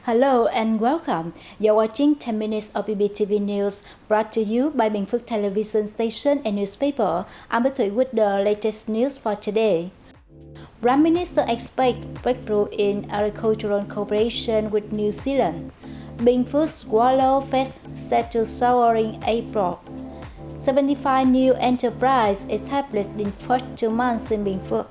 Hello and welcome. You're watching 10 minutes of BPTV News brought to you by Bình Phuoc Television Station and Newspaper. I'm Binh Phuoc with the latest news for today. Prime Minister expects breakthrough in agricultural cooperation with New Zealand. Binh Phuoc Swallow Fest set to soar in April. 75 new enterprises established in first 2 months in Binh Phuoc.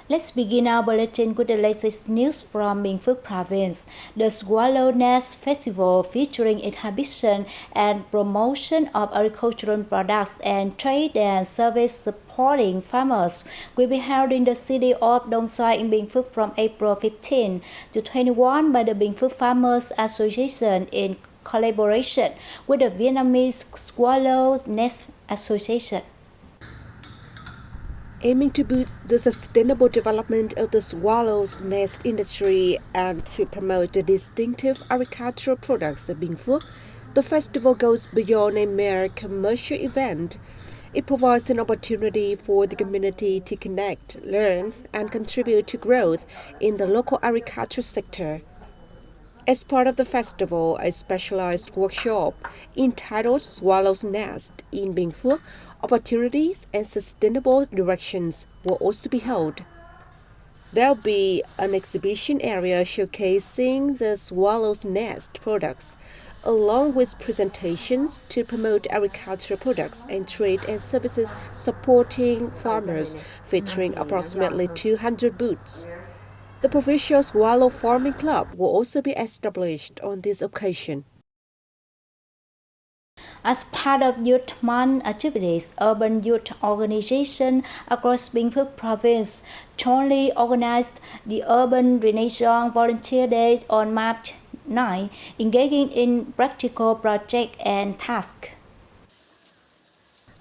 Let's begin our bulletin with the latest news from Binh Phuoc Province. The Swallow Nest Festival, featuring exhibition and promotion of agricultural products and trade and service supporting farmers, will be held in the city of Dong Xoài in Binh Phuoc from April 15 to 21 by the Binh Phuoc Farmers Association in collaboration with the Vietnamese Swallow Nest Association. Aiming to boost the sustainable development of the swallow's nest industry and to promote the distinctive agricultural products of Binh Phuoc, the festival goes beyond a mere commercial event. It provides an opportunity for the community to connect, learn, and contribute to growth in the local agriculture sector. As part of the festival, a specialized workshop entitled Swallow's Nest in Binh Phuoc, Opportunities and Sustainable Directions will also be held. There will be an exhibition area showcasing the Swallow's Nest products, along with presentations to promote agricultural products and trade and services supporting farmers, featuring approximately 200 booths. The Provincial Swallow Farming Club will also be established on this occasion. As part of Youth Month activities, urban youth organizations across Binh Phuoc Province jointly organized the Urban Renaissance Volunteer Day on March 9, engaging in practical projects and tasks.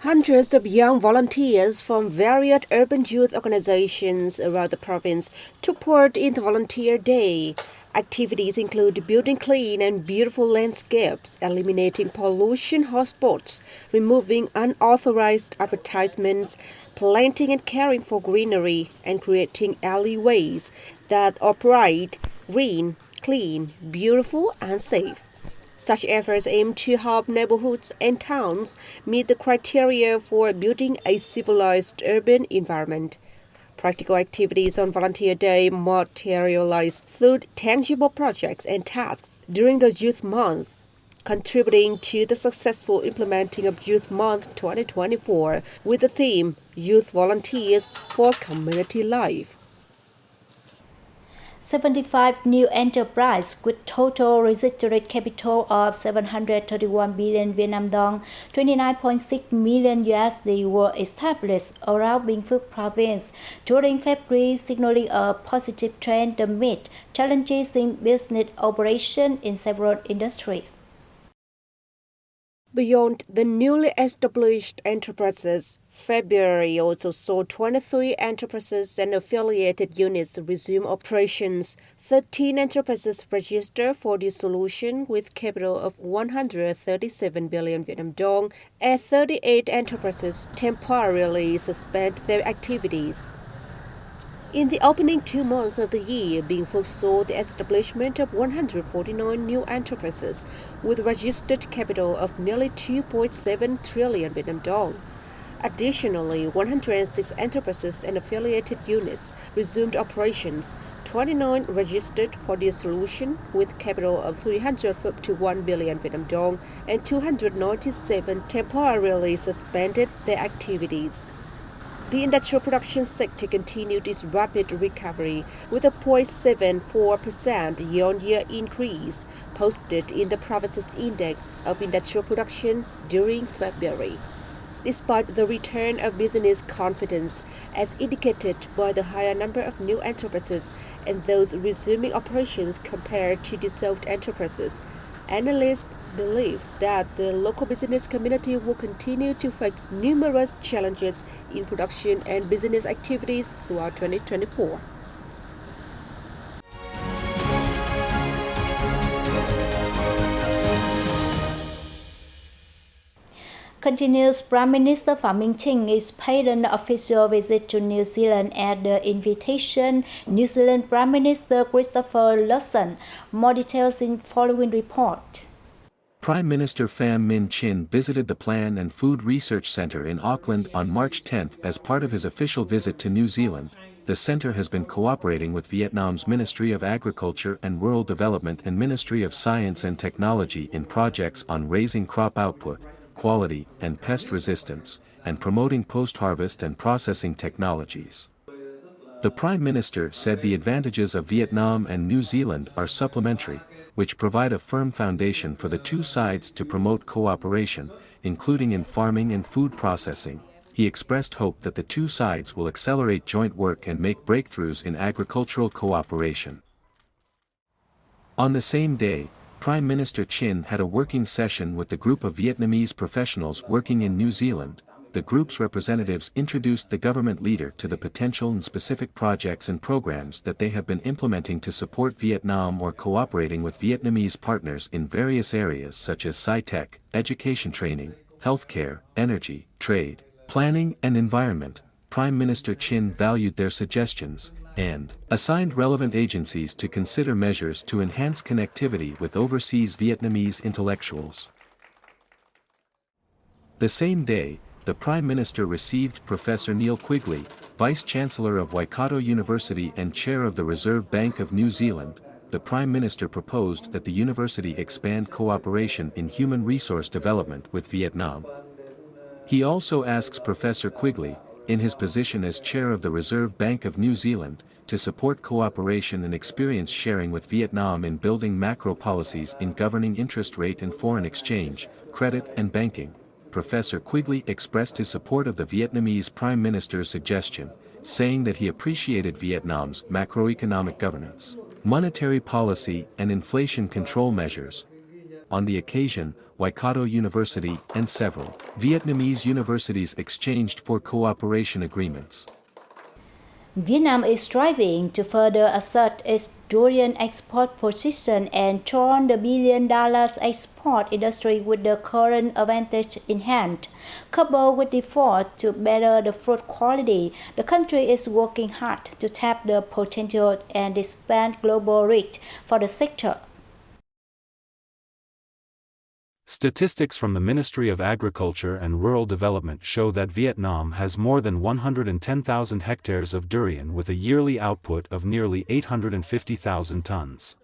Hundreds of young volunteers from various urban youth organizations around the province took part in the Volunteer Day. Activities include building clean and beautiful landscapes, eliminating pollution hotspots, removing unauthorized advertisements, planting and caring for greenery, and creating alleyways that operate green, clean, beautiful, and safe. Such efforts aim to help neighborhoods and towns meet the criteria for building a civilized urban environment. Practical activities on Volunteer Day materialize through tangible projects and tasks during the Youth Month, contributing to the successful implementing of Youth Month 2024 with the theme Youth Volunteers for Community Life. 75 new enterprises with total registered capital of 731 billion Vietnam dong, 29.6 million USD were established around Binh Phuoc Province during February, signaling a positive trend amid challenges in business operation in several industries. Beyond the newly established enterprises, February also saw 23 enterprises and affiliated units resume operations, 13 enterprises register for dissolution with capital of 137 billion Vietnam dong, and 38 enterprises temporarily suspend their activities. In the opening 2 months of the year, Binh Phuoc saw the establishment of 149 new enterprises with registered capital of nearly 2.7 trillion Vietnam dong. Additionally, 106 enterprises and affiliated units resumed operations, 29 registered for dissolution with capital of 351 billion Vietnam dong, and 297 temporarily suspended their activities. The industrial production sector continued its rapid recovery with a 0.74% year-on-year increase posted in the province's index of industrial production during February. Despite the return of business confidence, as indicated by the higher number of new enterprises and those resuming operations compared to dissolved enterprises, analysts believe that the local business community will continue to face numerous challenges in production and business activities throughout 2024. Continues Prime Minister Phạm Minh Chính is paid an official visit to New Zealand at the invitation New Zealand Prime Minister Christopher Luxon. More details in following report. Prime Minister Pham Minh Chinh visited the Plan and Food Research Centre in Auckland on March 10 as part of his official visit to New Zealand. The centre has been cooperating with Vietnam's Ministry of Agriculture and Rural Development and Ministry of Science and Technology in projects on raising crop output, quality, and pest resistance, and promoting post-harvest and processing technologies. The Prime Minister said the advantages of Vietnam and New Zealand are supplementary, which provide a firm foundation for the two sides to promote cooperation, including in farming and food processing. He expressed hope that the two sides will accelerate joint work and make breakthroughs in agricultural cooperation. On the same day, Prime Minister Chinh had a working session with the group of Vietnamese professionals working in New Zealand. The group's representatives introduced the government leader to the potential and specific projects and programs that they have been implementing to support Vietnam or cooperating with Vietnamese partners in various areas such as sci-tech, education training, healthcare, energy, trade, planning and environment. Prime Minister Chinh valued their suggestions, and assigned relevant agencies to consider measures to enhance connectivity with overseas Vietnamese intellectuals. The same day, the Prime Minister received Professor Neil Quigley, Vice-Chancellor of Waikato University and Chair of the Reserve Bank of New Zealand. The Prime Minister proposed that the university expand cooperation in human resource development with Vietnam. He also asks Professor Quigley, in his position as Chair of the Reserve Bank of New Zealand, to support cooperation and experience sharing with Vietnam in building macro policies in governing interest rate and foreign exchange, credit and banking. Professor Quigley expressed his support of the Vietnamese Prime Minister's suggestion, saying that he appreciated Vietnam's macroeconomic governance, monetary policy and inflation control measures. On the occasion, Waikato University and several Vietnamese universities exchanged for cooperation agreements. Vietnam is striving to further assert its durian export position and turn the billion-dollar export industry with the current advantage in hand. Coupled with the effort to better the fruit quality, the country is working hard to tap the potential and expand global reach for the sector. Statistics from the Ministry of Agriculture and Rural Development show that Vietnam has more than 110,000 hectares of durian with a yearly output of nearly 850,000 tons.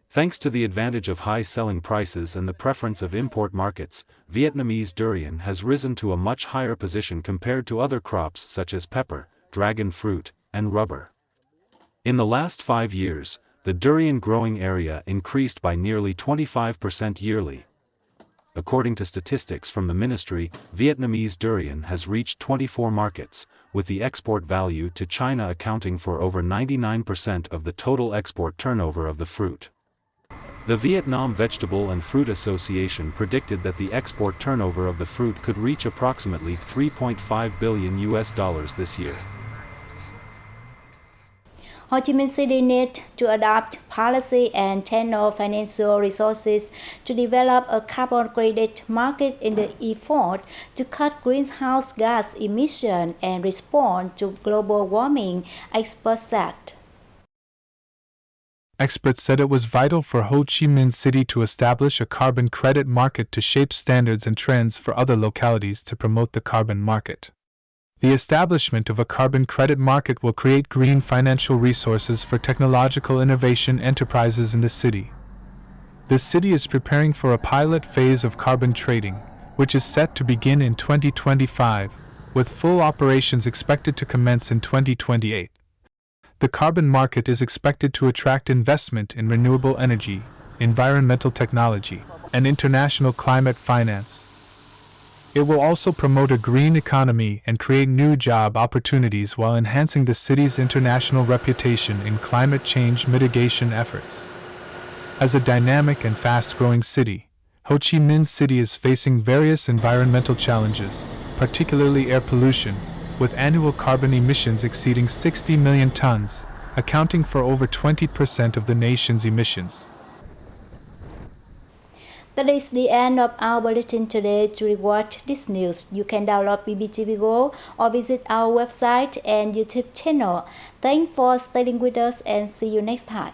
Thanks to the advantage of high selling prices and the preference of import markets, Vietnamese durian has risen to a much higher position compared to other crops such as pepper, dragon fruit, and rubber. In the last 5 years, the durian growing area increased by nearly 25% yearly. According to statistics from the ministry, Vietnamese durian has reached 24 markets, with the export value to China accounting for over 99% of the total export turnover of the fruit. The Vietnam Vegetable and Fruit Association predicted that the export turnover of the fruit could reach approximately $3.5 billion this year. Ho Chi Minh City needs to adopt policy and channel financial resources to develop a carbon credit market in the effort to cut greenhouse gas emissions and respond to global warming, experts said. Experts said it was vital for Ho Chi Minh City to establish a carbon credit market to shape standards and trends for other localities to promote the carbon market. The establishment of a carbon credit market will create green financial resources for technological innovation enterprises in the city. The city is preparing for a pilot phase of carbon trading, which is set to begin in 2025, with full operations expected to commence in 2028. The carbon market is expected to attract investment in renewable energy, environmental technology, and international climate finance. It will also promote a green economy and create new job opportunities while enhancing the city's international reputation in climate change mitigation efforts. As a dynamic and fast-growing city, Ho Chi Minh City is facing various environmental challenges, particularly air pollution, with annual carbon emissions exceeding 60 million tons, accounting for over 20% of the nation's emissions. That is the end of our bulletin today. To rewatch this news, you can download BPTV Go or visit our website and YouTube channel. Thanks for staying with us and see you next time.